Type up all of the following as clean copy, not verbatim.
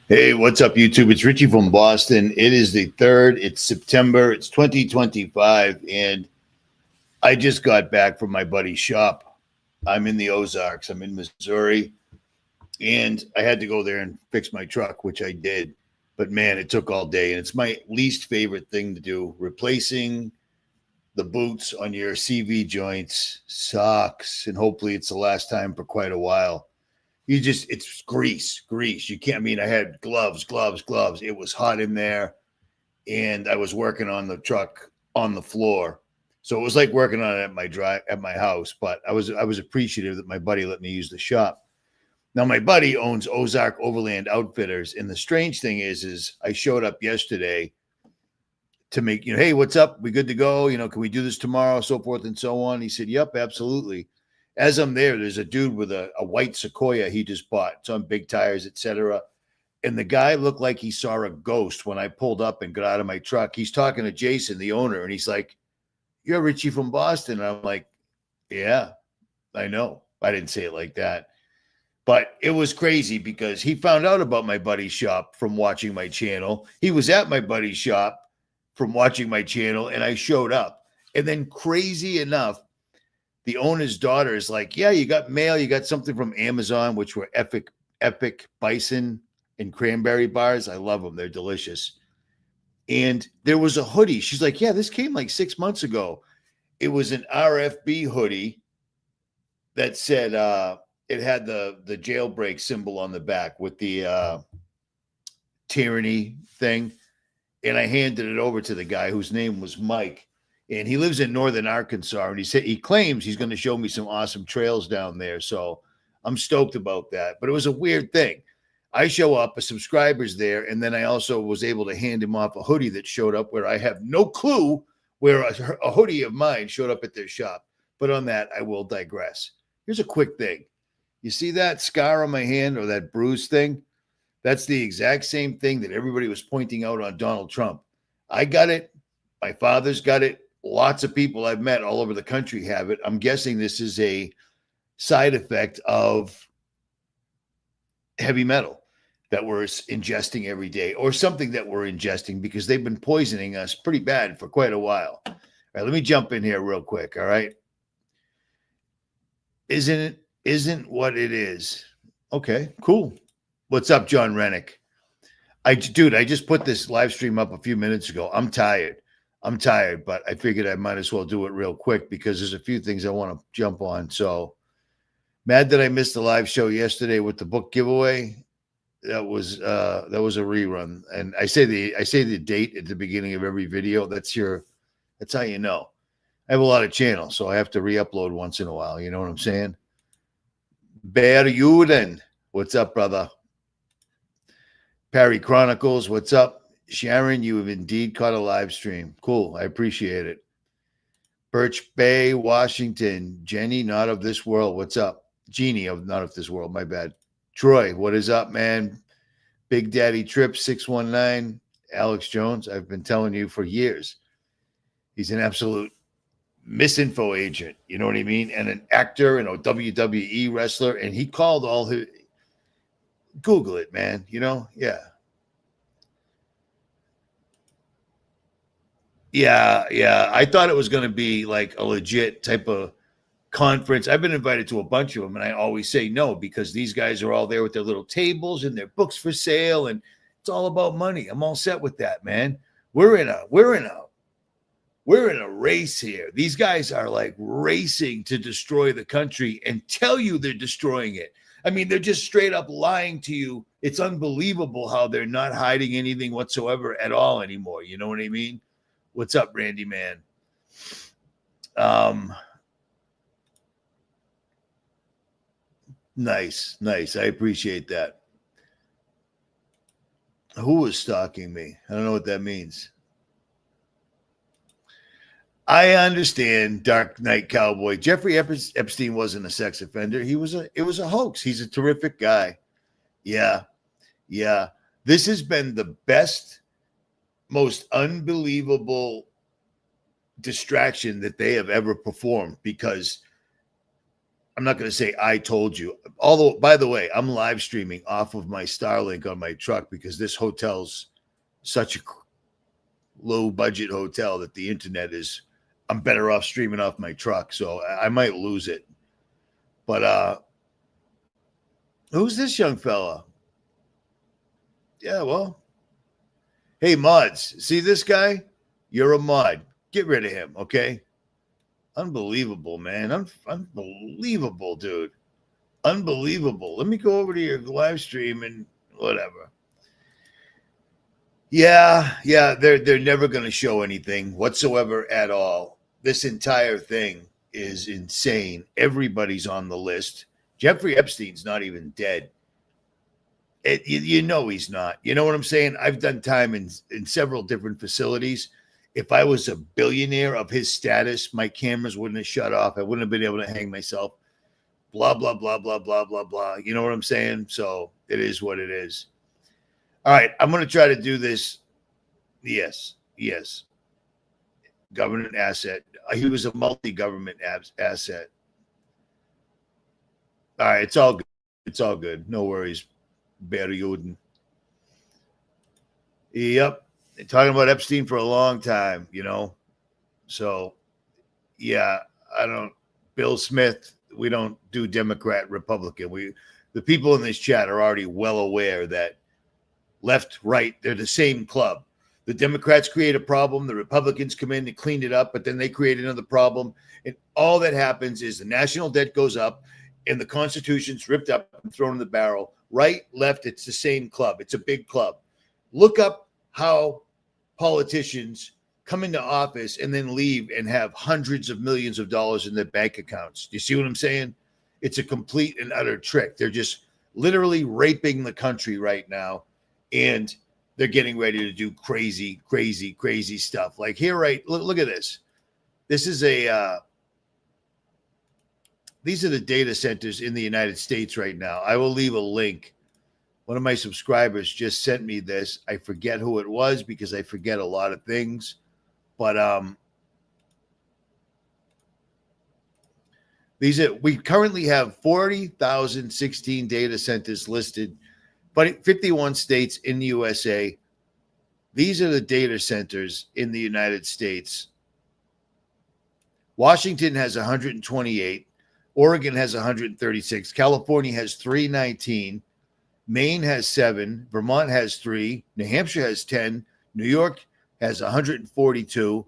Hey, what's up, YouTube? It's Richie from Boston. It is the 3rd. It's September. It's 2025. And I just got back from my buddy's shop. I'm in the Ozarks. I'm in Missouri. And I had to go there and fix my truck, which I did. But man, it took all day. And it's my least favorite thing to do. Replacing the boots on your CV joints sucks. And hopefully it's the last time for quite a while. It's grease. You can't, I had gloves. It was hot in there, and I was working on the truck on the floor. So it was like working on it at my house, but I was appreciative that my buddy let me use the shop. Now, my buddy owns Ozark Overland Outfitters, and the strange thing is I showed up yesterday to make, hey, what's up? We good to go? Can we do this tomorrow? So forth and so on. He said, yep, absolutely. As I'm there's a dude with a white Sequoia he just bought. It's on big tires, etc. And the guy looked like he saw a ghost when I pulled up and got out of my truck. He's talking to Jason, the owner, and he's like, "You're Richie from Boston." And I'm like, "Yeah, I know." I didn't say it like that. But it was crazy because he found out about my buddy's shop from watching my channel. He was at my buddy's shop from watching my channel, and I showed up. And then crazy enough, the owner's daughter is like, yeah, you got mail. You got something from Amazon, which were epic bison and cranberry bars. I love them. They're delicious. And there was a hoodie. She's like, yeah, this came like 6 months ago. It was an RFB hoodie that said it had the jailbreak symbol on the back with the tyranny thing. And I handed it over to the guy whose name was Mike. And he lives in northern Arkansas, and he claims he's going to show me some awesome trails down there. So I'm stoked about that. But it was a weird thing. I show up, a subscriber's there, and then I also was able to hand him off a hoodie that showed up where I have no clue where a hoodie of mine showed up at their shop. But on that, I will digress. Here's a quick thing. You see that scar on my hand or that bruise thing? That's the exact same thing that everybody was pointing out on Donald Trump. I got it. My father's got it. Lots of people I've met all over the country have it. I'm guessing this is a side effect of heavy metal that we're ingesting every day, or something that we're ingesting, because they've been poisoning us pretty bad for quite a while. All right, let me jump in here real quick. All right. Isn't what it is. Okay, cool. What's up, John Rennick? I just put this live stream up a few minutes ago. I'm tired, but I figured I might as well do it real quick because there's a few things I want to jump on. So mad that I missed the live show yesterday with the book giveaway. That was a rerun. And I say the date at the beginning of every video. That's how you know. I have a lot of channels, so I have to re-upload once in a while. You know what I'm saying? Berjuden, what's up, brother? Perry Chronicles, what's up? Sharon, you have indeed caught a live stream. Cool. I appreciate it. Birch Bay, Washington. Jenny, not of this world. What's up? Jeannie of not of this world. My bad. Troy, what is up, man? Big Daddy Trip 619. Alex Jones, I've been telling you for years. He's an absolute misinfo agent. You know what I mean? And an actor and a WWE wrestler. And he called all his... Google it, man. Yeah. Yeah. I thought it was going to be like a legit type of conference. I've been invited to a bunch of them, and I always say no because these guys are all there with their little tables and their books for sale, and it's all about money. I'm all set with that, man. We're in a race here. These guys are like racing to destroy the country and tell you they're destroying it. I mean, they're just straight up lying to you. It's unbelievable how they're not hiding anything whatsoever at all anymore. You know what I mean? What's up, Randy, man? Nice. I appreciate that. Who was stalking me? I don't know what that means. I understand, Dark Knight Cowboy. Jeffrey Epstein wasn't a sex offender. It was a hoax. He's a terrific guy. Yeah. This has been the best, most unbelievable distraction that they have ever performed, because I'm not going to say I told you. Although, by the way, I'm live streaming off of my Starlink on my truck because this hotel's such a low budget hotel that the internet is, I'm better off streaming off my truck. So I might lose it. But who's this young fella? Yeah, well, hey, mods, see this guy? You're a mod. Get rid of him, okay? Unbelievable, man. Unbelievable, dude. Unbelievable. Let me go over to your live stream and whatever. Yeah, they're never going to show anything whatsoever at all. This entire thing is insane. Everybody's on the list. Jeffrey Epstein's not even dead. You know he's not. You know what I'm saying? I've done time in several different facilities. If I was a billionaire of his status, my cameras wouldn't have shut off. I wouldn't have been able to hang myself. Blah, blah, blah, blah, blah, blah, blah. You know what I'm saying? So it is what it is. All right, I'm going to try to do this. Yes. Government asset. He was a multi-government asset. All right, it's all good. It's all good. No worries, Berjuden. Yep. They're talking about Epstein for a long time, you know. So, yeah, Bill Smith, we don't do Democrat, Republican. The people in this chat are already well aware that left, right, they're the same club. The Democrats create a problem, the Republicans come in and clean it up, but then they create another problem. And all that happens is the national debt goes up and the Constitution's ripped up and thrown in the barrel. Right, left, it's the same club. It's a big club. Look up how politicians come into office and then leave and have hundreds of millions of dollars in their bank accounts. Do you see what I'm saying? It's a complete and utter trick. They're just literally raping the country right now. And they're getting ready to do crazy, crazy, crazy stuff. Like here, right? Look at this. This is these are the data centers in the United States right now. I will leave a link. One of my subscribers just sent me this. I forget who it was because I forget a lot of things. But we currently have 40,016 data centers listed, but 51 states in the USA. These are the data centers in the United States. Washington has 128. Oregon has 136. California has 319. Maine has 7. Vermont has 3. New Hampshire has 10. New York has 142.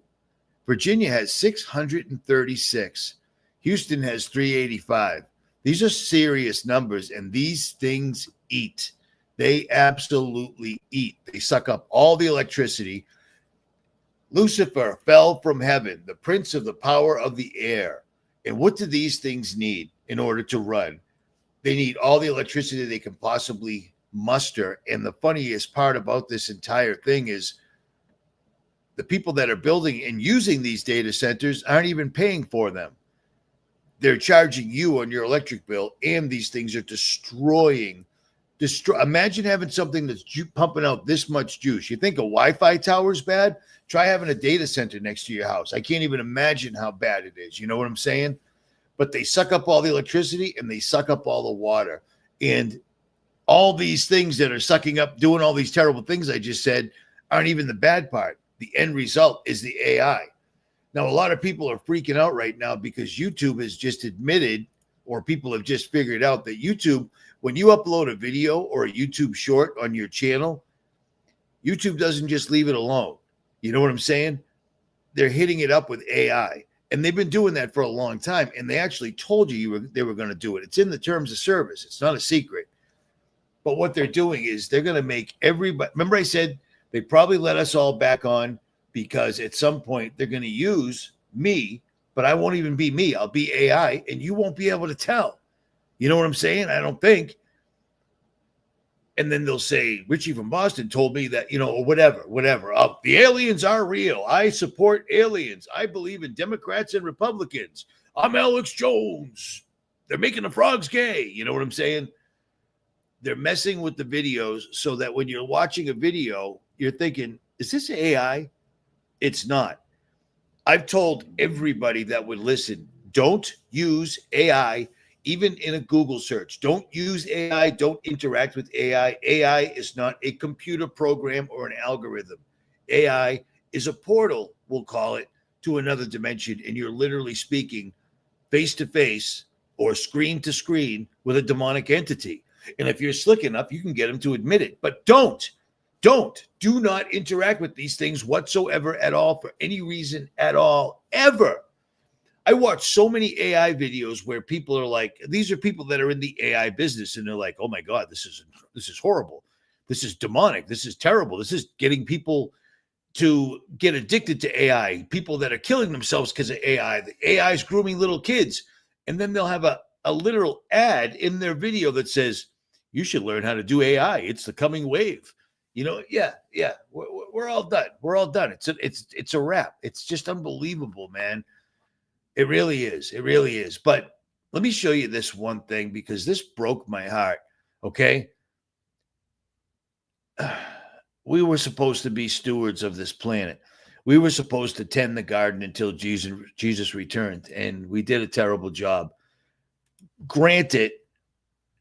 Virginia has 636. Houston has 385. These are serious numbers, and these things eat. They absolutely eat. They suck up all the electricity. Lucifer fell from heaven, the prince of the power of the air. And what do these things need in order to run? They need all the electricity they can possibly muster. And the funniest part about this entire thing is the people that are building and using these data centers aren't even paying for them. They're charging you on your electric bill, and these things are destroying. Imagine having something that's pumping out this much juice. You think a Wi-Fi tower is bad? Try having a data center next to your house. I can't even imagine how bad it is. You know what I'm saying? But they suck up all the electricity and they suck up all the water. And all these things that are sucking up, doing all these terrible things I just said, aren't even the bad part. The end result is the AI. Now, a lot of people are freaking out right now because YouTube has just admitted, or people have just figured out that YouTube, when you upload a video or a YouTube short on your channel, YouTube doesn't just leave it alone. You know what I'm saying? They're hitting it up with AI. And they've been doing that for a long time. And they actually told you they were going to do it. It's in the terms of service. It's not a secret. But what they're doing is they're going to make everybody. Remember I said they probably let us all back on because at some point they're going to use me, but I won't even be me. I'll be AI and you won't be able to tell. You know what I'm saying? I don't think. And then they'll say, Richie from Boston told me that, or whatever. The aliens are real. I support aliens. I believe in Democrats and Republicans. I'm Alex Jones. They're making the frogs gay. You know what I'm saying? They're messing with the videos so that when you're watching a video, you're thinking, is this AI? It's not. I've told everybody that would listen, don't use AI even in a Google search. Don't use AI. Don't interact with AI. AI is not a computer program or an algorithm. AI is a portal, we'll call it, to another dimension. And you're literally speaking face to face or screen to screen with a demonic entity. And if you're slick enough, you can get them to admit it. But do not interact with these things whatsoever at all for any reason at all, ever. I watch so many AI videos where people are like, these are people that are in the AI business, and they're like, oh my God, this is horrible. This is demonic. This is terrible. This is getting people to get addicted to AI, people that are killing themselves because of AI. The AI is grooming little kids. And then they'll have a literal ad in their video that says, you should learn how to do AI. It's the coming wave. You know, yeah. We're all done. We're all done. It's a wrap. It's just unbelievable, man. It really is. It really is. But let me show you this one thing, because this broke my heart. Okay. We were supposed to be stewards of this planet. We were supposed to tend the garden until Jesus returned, and we did a terrible job. Granted,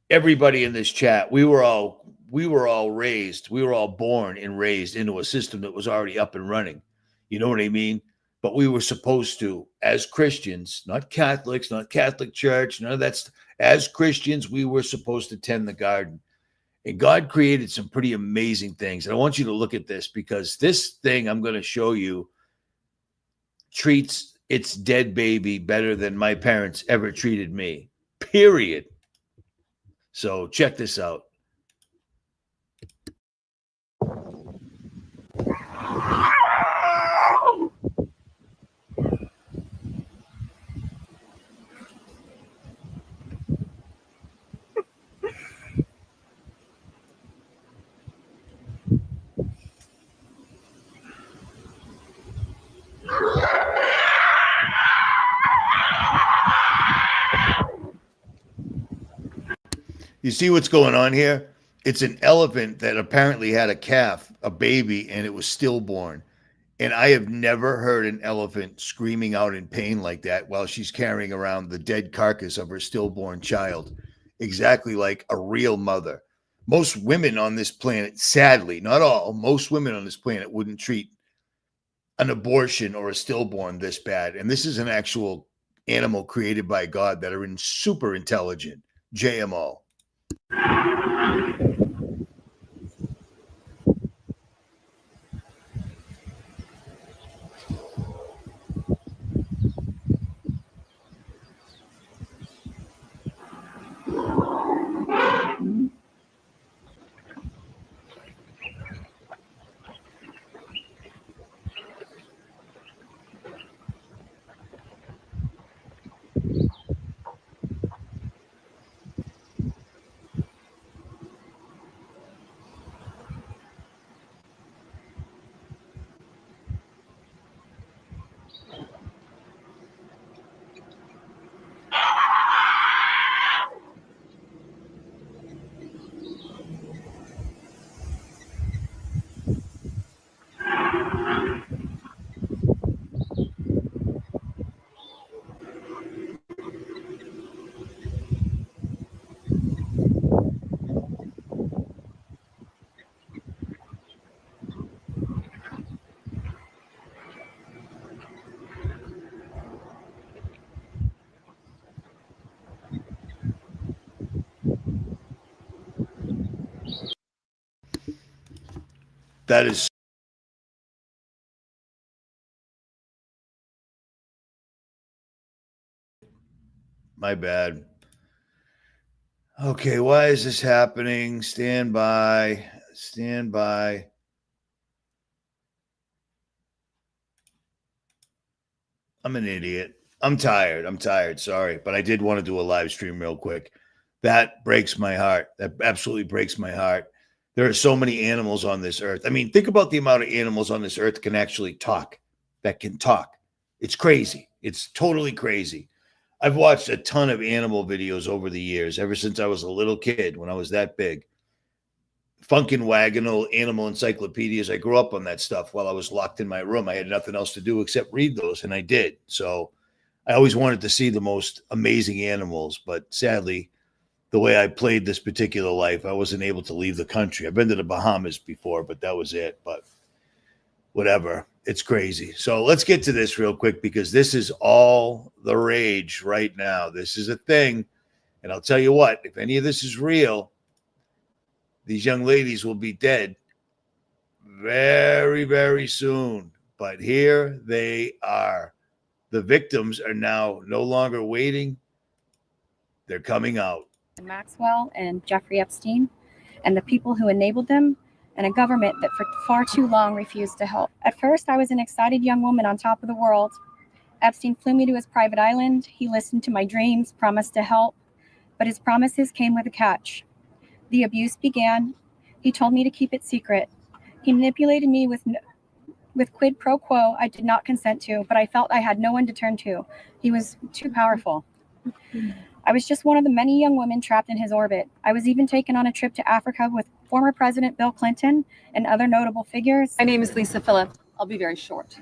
everybody in this chat, we were all born and raised into a system that was already up and running. You know what I mean? But we were supposed to, as Christians, not Catholics, not Catholic Church, none of that. As Christians, we were supposed to tend the garden. And God created some pretty amazing things. And I want you to look at this, because this thing I'm going to show you treats its dead baby better than my parents ever treated me, period. So check this out. You see what's going on here? It's an elephant that apparently had a calf, a baby, and it was stillborn. And I have never heard an elephant screaming out in pain like that while she's carrying around the dead carcass of her stillborn child, exactly like a real mother. Most women on this planet, sadly, not all, most women on this planet wouldn't treat an abortion or a stillborn this bad. And this is an actual animal created by God that are super intelligent. JMO. That is my bad. Okay, why is this happening? Stand by. Stand by. I'm an idiot. I'm tired. Sorry. But I did want to do a live stream real quick. That breaks my heart. That absolutely breaks my heart. There are so many animals on this earth. I mean, think about the amount of animals on this earth that can actually talk, that can talk. It's crazy. It's totally crazy. I've watched a ton of animal videos over the years, ever since I was a little kid, when I was that big. Funkin' Wagonal, animal encyclopedias. I grew up on that stuff while I was locked in my room. I had nothing else to do except read those, and I did. So I always wanted to see the most amazing animals, but sadly, the way I played this particular life, I wasn't able to leave the country. I've been to the Bahamas before, but that was it. But whatever, it's crazy. So let's get to this real quick because this is all the rage right now. This is a thing. And I'll tell you what, if any of this is real, these young ladies will be dead very, very soon. But here they are. The victims are now no longer waiting. They're coming out. Maxwell and Jeffrey Epstein and the people who enabled them, and a government that for far too long refused to help. At first, I was an excited young woman on top of the world. Epstein flew me to his private island. He listened to my dreams, promised to help, but his promises came with a catch. The abuse began. He told me to keep it secret. He manipulated me with quid pro quo I did not consent to, but I felt I had no one to turn to. He was too powerful. I was just one of the many young women trapped in his orbit. I was even taken on a trip to Africa with former President Bill Clinton and other notable figures. My name is Lisa Phillip. I'll be very short.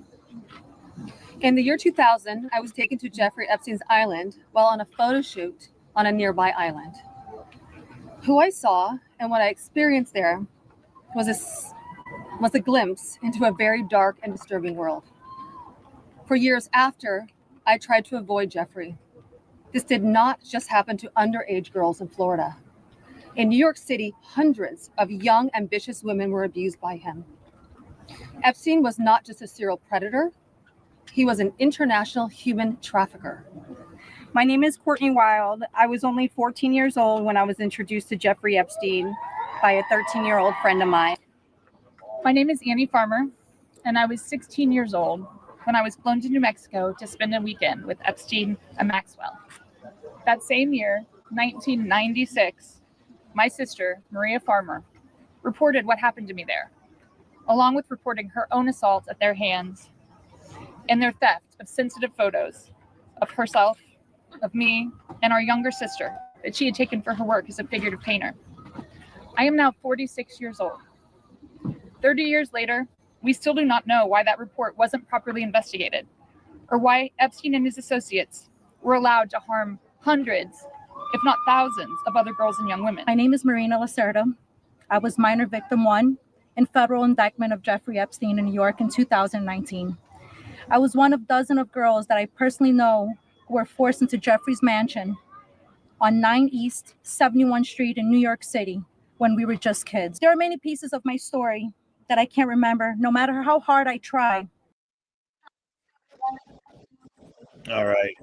In the year 2000, I was taken to Jeffrey Epstein's island while on a photo shoot on a nearby island. Who I saw and what I experienced there was a glimpse into a very dark and disturbing world. For years after, I tried to avoid Jeffrey. This did not just happen to underage girls in Florida. In New York City, hundreds of young, ambitious women were abused by him. Epstein was not just a serial predator. He was an international human trafficker. My name is Courtney Wild. I was only 14 years old when I was introduced to Jeffrey Epstein by a 13-year-old friend of mine. My name is Annie Farmer, and I was 16 years old when I was flown to New Mexico to spend a weekend with Epstein and Maxwell. That same year, 1996, my sister, Maria Farmer, reported what happened to me there, along with reporting her own assault at their hands and their theft of sensitive photos of herself, of me, and our younger sister that she had taken for her work as a figurative painter. I am now 46 years old. 30 years later, we still do not know why that report wasn't properly investigated, or why Epstein and his associates were allowed to harm hundreds, if not thousands, of other girls and young women. My name is Marina Lacerda. I was minor victim 1 in federal indictment of Jeffrey Epstein in New York in 2019. I was one of dozens of girls that I personally know who were forced into Jeffrey's mansion on 9 East 71 Street in New York City when we were just kids. There are many pieces of my story that I can't remember, no matter how hard I try. All right.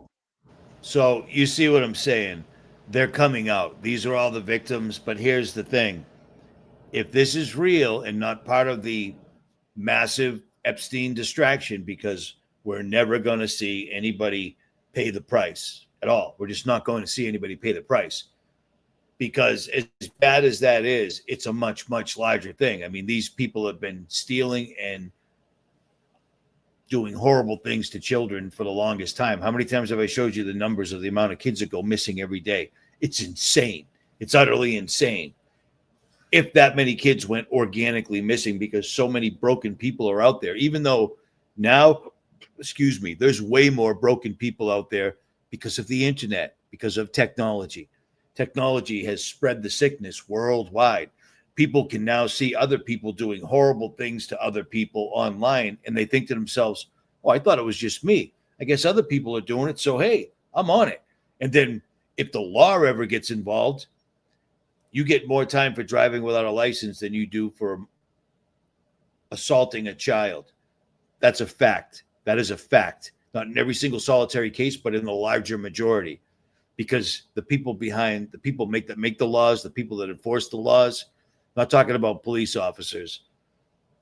So you see what I'm saying? They're coming out. These are all the victims. But here's the thing. If this is real and not part of the massive Epstein distraction, because we're never going to see anybody pay the price at all. We're just not going to see anybody pay the price. Because as bad as that is, it's a much, much larger thing. I mean, these people have been stealing and doing horrible things to children for the longest time. How many times have I showed you the numbers of the amount of kids that go missing every day? It's insane. It's utterly insane. If that many kids went organically missing because so many broken people are out there, even though now, there's way more broken people out there because of the internet, because of technology. Technology has spread the sickness worldwide. People can now see other people doing horrible things to other people online, and they think to themselves, oh, I thought it was just me. I guess other people are doing it, so hey, I'm on it. And then if the law ever gets involved, you get more time for driving without a license than you do for assaulting a child. That's a fact. That is a fact. Not in every single solitary case, but in the larger majority. Because the people behind, the people make the laws, the people that enforce the laws, I'm not talking about police officers.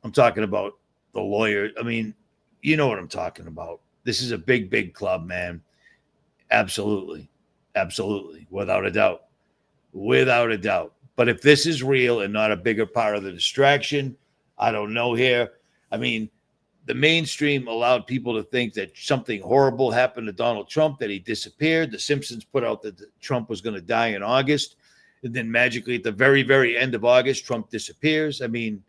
I'm talking about the lawyer. I mean, you know what I'm talking about. This is a big, big club, man. Absolutely. Absolutely. Without a doubt. Without a doubt. But if this is real and not a bigger part of the distraction, I don't know here. I mean, the mainstream allowed people to think that something horrible happened to Donald Trump, that he disappeared. The Simpsons put out that Trump was going to die in August. And then magically at the very, very end of August, Trump disappears. I mean,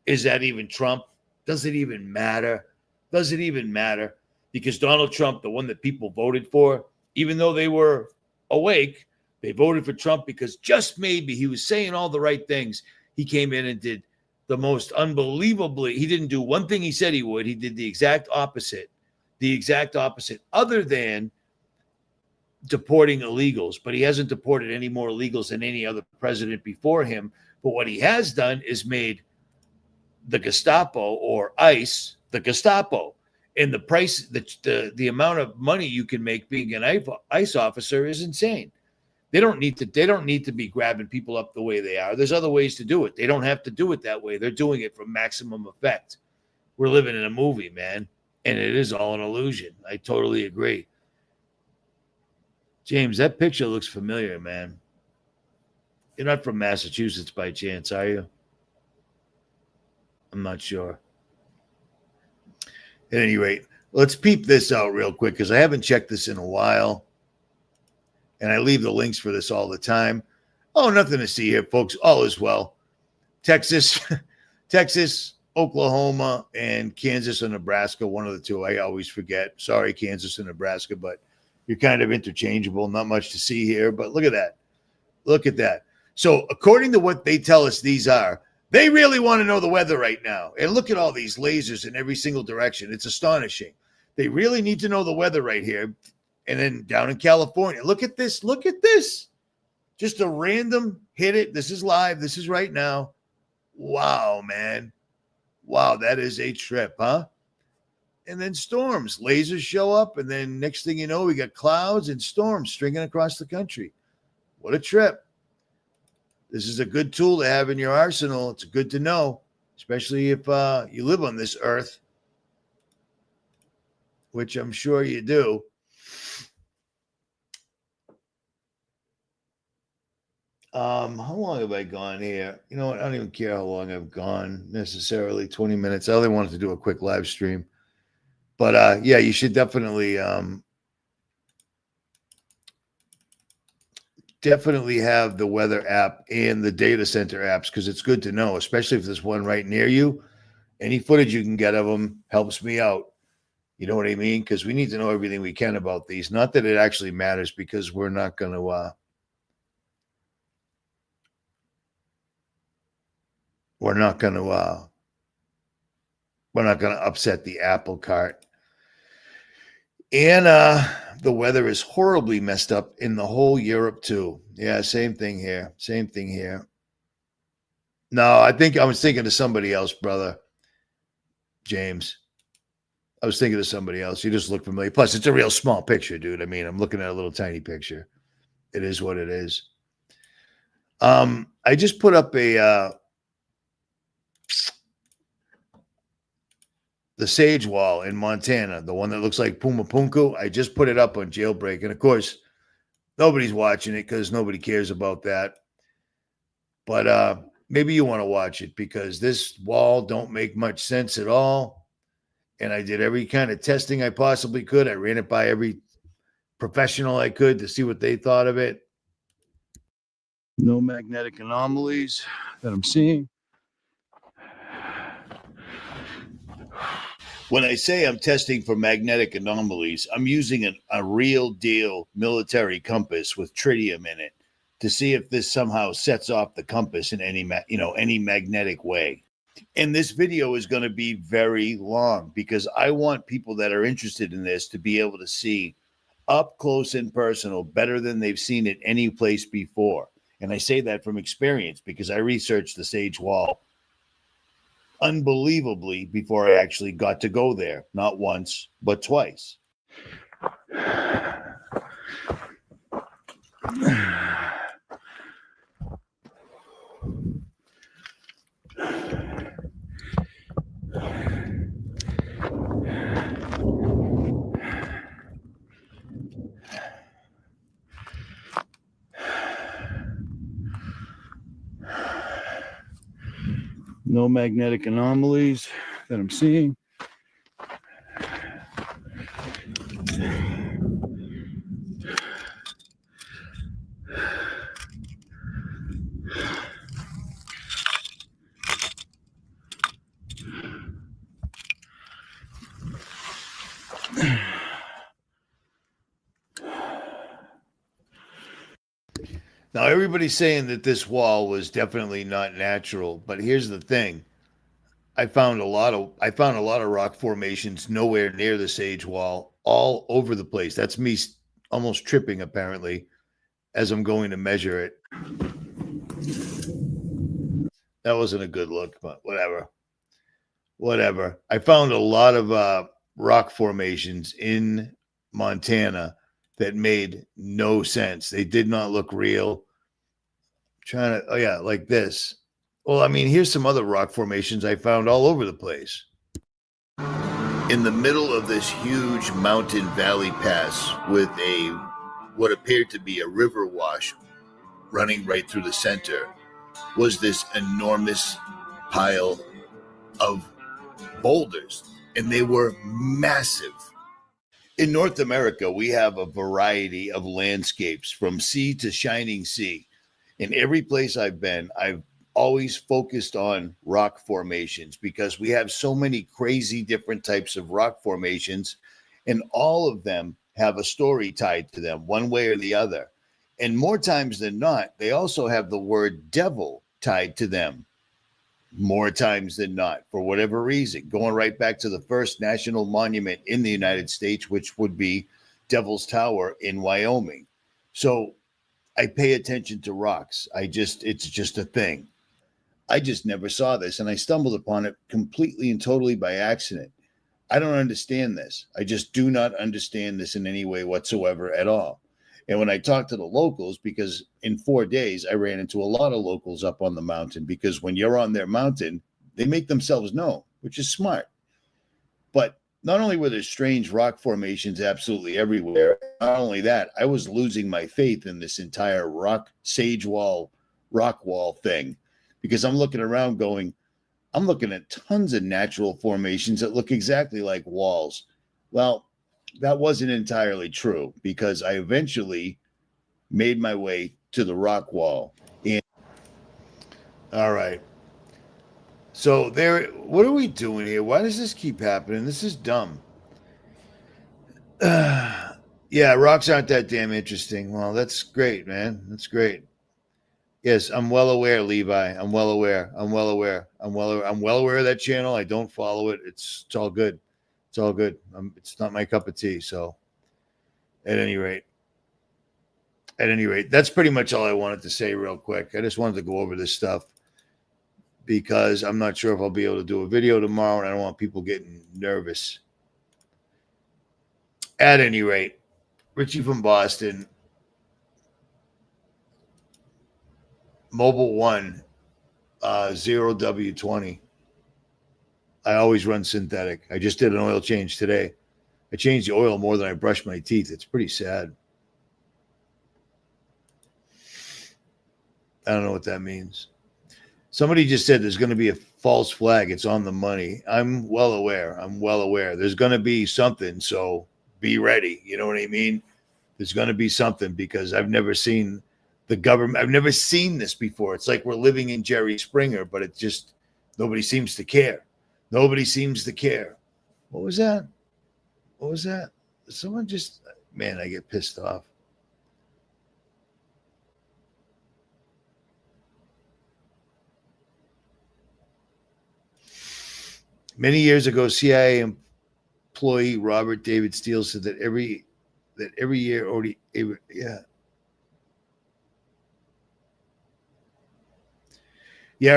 is that even Trump? Does it even matter? Does it even matter? because Donald Trump, the one that people voted for, even though they were awake, they voted for Trump because just maybe he was saying all the right things. He came in and did the most unbelievably, he didn't do one thing he said he would. He did the exact opposite, other than deporting illegals. But he hasn't deported any more illegals than any other president before him. But what he has done is made the Gestapo, or ICE, the Gestapo. And the price, the amount of money you can make being an ICE officer is insane. They don't need to be grabbing people up the way they are. There's other ways to do it. They don't have to do it that way. They're doing it for maximum effect. We're living in a movie, man, and it is all an illusion. I totally agree. James, that picture looks familiar, man. You're not from Massachusetts by chance, are you? I'm not sure. At any rate, let's peep this out real quick because I haven't checked this in a while. And I leave the links for this all the time. Oh, nothing to see here, folks. All is well. Texas, Oklahoma, and Kansas or Nebraska, one of the two. I always forget. Sorry, Kansas and Nebraska, but you're kind of interchangeable. Not much to see here, but look at that. Look at that. So according to what they tell us these are, they really want to know the weather right now. And look at all these lasers in every single direction. It's astonishing. They really need to know the weather right here. And then down in California, look at this. Look at this. Just a random hit it. This is live. This is right now. Wow, man. Wow, that is a trip, huh? And then storms. Lasers show up. And then next thing you know, we got clouds and storms stringing across the country. What a trip. This is a good tool to have in your arsenal. It's good to know, especially if you live on this earth, which I'm sure you do. How long have I gone here? You know what? I don't even care how long I've gone necessarily. 20 minutes. I only wanted to do a quick live stream. But yeah, you should definitely have the weather app and the data center apps because it's good to know, especially if there's one right near you. Any footage you can get of them helps me out. You know what I mean? Because we need to know everything we can about these. Not that it actually matters because we're not going to we're not going to upset the apple cart. And the weather is horribly messed up in the whole Europe too. Yeah, same thing here. Same thing here. No, I think I was thinking of somebody else, brother. James. I was thinking of somebody else. You just look familiar. Plus, it's a real small picture, dude. I mean, I'm looking at a little tiny picture. It is what it is. I just put up the Sage Wall in Montana, the one that looks like 𝗵𝗵𝗿𝗄. I just put it up on Jailbreak. And of course, nobody's watching it because nobody cares about that. But maybe you want to watch it because this wall don't make much sense at all. And I did every kind of testing I possibly could. I ran it by every professional I could to see what they thought of it. No magnetic anomalies that I'm seeing. When I say I'm testing for magnetic anomalies, I'm using a real deal military compass with tritium in it to see if this somehow sets off the compass in any magnetic way. And this video is going to be very long because I want people that are interested in this to be able to see up close and personal better than they've seen it any place before. And I say that from experience because I researched the Sage Wall unbelievably before I actually got to go there. Not once, but twice. No magnetic anomalies that I'm seeing. Now everybody's saying that this wall was definitely not natural, but here's the thing. I found a lot of rock formations nowhere near the Sage Wall, all over the place. That's me almost tripping apparently as I'm going to measure it. That wasn't a good look, but whatever. Whatever. I found a lot of rock formations in Montana that made no sense. They did not look real. Oh yeah, like this. Well, I mean, here's some other rock formations I found all over the place. In the middle of this huge mountain valley pass with what appeared to be a river wash running right through the center was this enormous pile of boulders, and they were massive. In North America, we have a variety of landscapes from sea to shining sea. In every place I've been, I've always focused on rock formations because we have so many crazy different types of rock formations, and all of them have a story tied to them one way or the other. And more times than not, they also have the word devil tied to them more times than not, for whatever reason, going right back to the first national monument in the United States, which would be Devil's Tower in Wyoming. So I pay attention to rocks. It's just a thing. I just never saw this, and I stumbled upon it completely and totally by accident. I don't understand this. I just do not understand this in any way whatsoever at all. And when I talked to the locals, because in 4 days, I ran into a lot of locals up on the mountain, because when you're on their mountain, they make themselves known, which is smart. But not only were there strange rock formations absolutely everywhere, not only that, I was losing my faith in this entire rock wall thing, because I'm looking around going, I'm looking at tons of natural formations that look exactly like walls. Well, that wasn't entirely true, because I eventually made my way to the rock wall. And all right. So what are we doing here? Why does this keep happening? This is dumb. Yeah, rocks aren't that damn interesting. Well, that's great, man. That's great. Yes, I'm well aware, Levi. I'm well aware of that channel. I don't follow it. It's all good. It's all good. It's not my cup of tea. So at any rate, that's pretty much all I wanted to say real quick. I just wanted to go over this stuff because I'm not sure if I'll be able to do a video tomorrow, and I don't want people getting nervous. At any rate, Richie from Boston, Mobile One, 0W20. I always run synthetic. I just did an oil change today. I changed the oil more than I brushed my teeth. It's pretty sad. I don't know what that means. Somebody just said there's going to be a false flag. It's on the money. I'm well aware. There's going to be something, so be ready. You know what I mean? There's going to be something, because I've never seen the government. I've never seen this before. It's like we're living in Jerry Springer, but it just, nobody seems to care. Nobody seems to care. What was that? Someone just, man, I get pissed off. Many years ago, CIA employee Robert David Steele said that every year,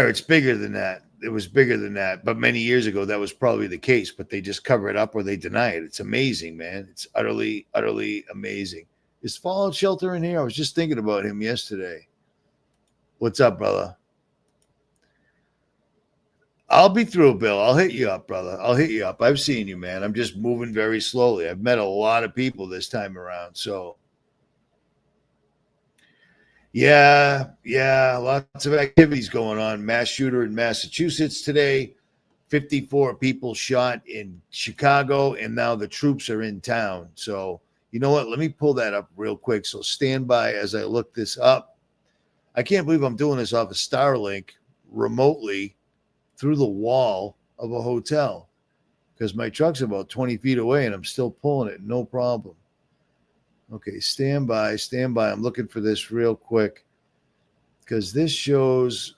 it's bigger than that. It was bigger than that. But many years ago, that was probably the case, but they just cover it up or they deny it. It's amazing, man. It's utterly, utterly amazing. Is Fallout Shelter in here? I was just thinking about him yesterday. What's up, brother? I'll be through, Bill. I'll hit you up, brother. I'll hit you up. I've seen you, man. I'm just moving very slowly. I've met a lot of people this time around. So, yeah, lots of activities going on. Mass shooter in Massachusetts today. 54 people shot in Chicago, and now the troops are in town. So, you know what? Let me pull that up real quick. So stand by as I look this up. I can't believe I'm doing this off of Starlink remotely through the wall of a hotel, because my truck's about 20 feet away and I'm still pulling it. No problem. Okay, stand by. I'm looking for this real quick. because this shows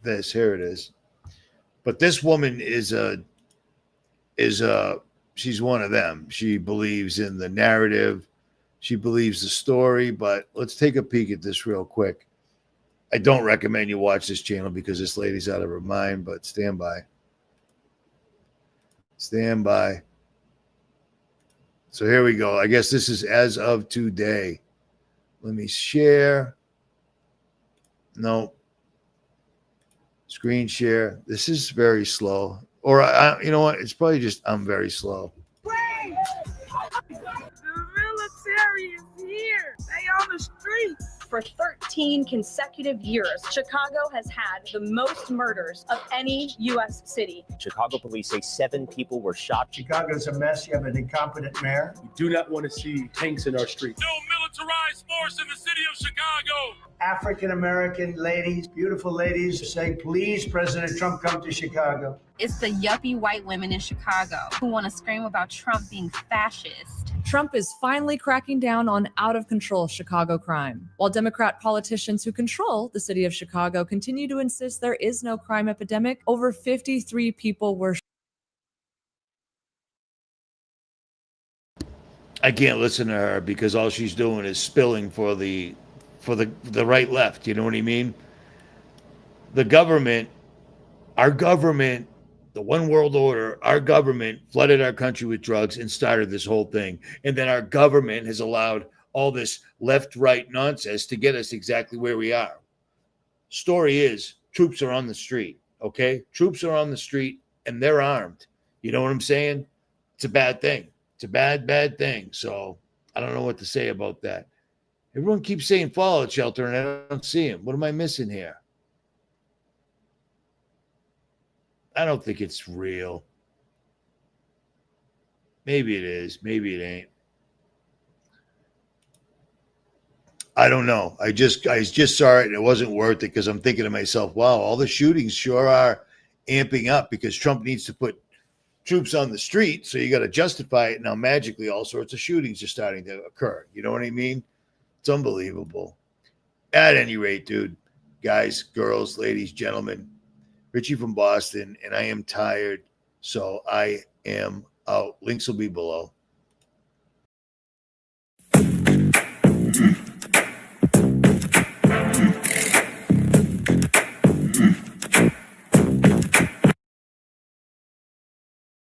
this. Here it is. But this woman is she's one of them. She believes in the narrative. She believes the story. But let's take a peek at this real quick. I don't recommend you watch this channel because this lady's out of her mind, but stand by. Stand by. So here we go. I guess this is as of today. Let me share. No. Screen share. This is very slow. Or, you know what? It's probably just I'm very slow. The military is here. They on the streets. For 13 consecutive years, Chicago has had the most murders of any U.S. city. Chicago police say 7 people were shot. Chicago's a mess. You have an incompetent mayor. We do not want to see tanks in our streets. No militarized force in the city of Chicago. African-American ladies, beautiful ladies, say, please, President Trump, come to Chicago. It's the yuppie white women in Chicago who want to scream about Trump being fascist. Trump is finally cracking down on out-of-control Chicago crime, while Democrat politicians who control the city of Chicago continue to insist there is no crime epidemic. Over 53 people were. I can't listen to her because all she's doing is spilling for the right left. You know what I mean? The government, our government, the one world order, our government flooded our country with drugs and started this whole thing. And then our government has allowed all this left-right nonsense to get us exactly where we are. Story is, troops are on the street, okay? Troops are on the street and they're armed. You know what I'm saying? It's a bad thing. It's a bad, bad thing. So I don't know what to say about that. Everyone keeps saying fallout shelter and I don't see him. What am I missing here? I don't think it's real. Maybe it is. Maybe it ain't. I don't know. I just saw it and it wasn't worth it because I'm thinking to myself, wow, all the shootings sure are amping up because Trump needs to put troops on the street. So you got to justify it. Now, magically, all sorts of shootings are starting to occur. You know what I mean? It's unbelievable. At any rate, dude, guys, girls, ladies, gentlemen, Richie from Boston, and I am tired, so I am out. Links will be below.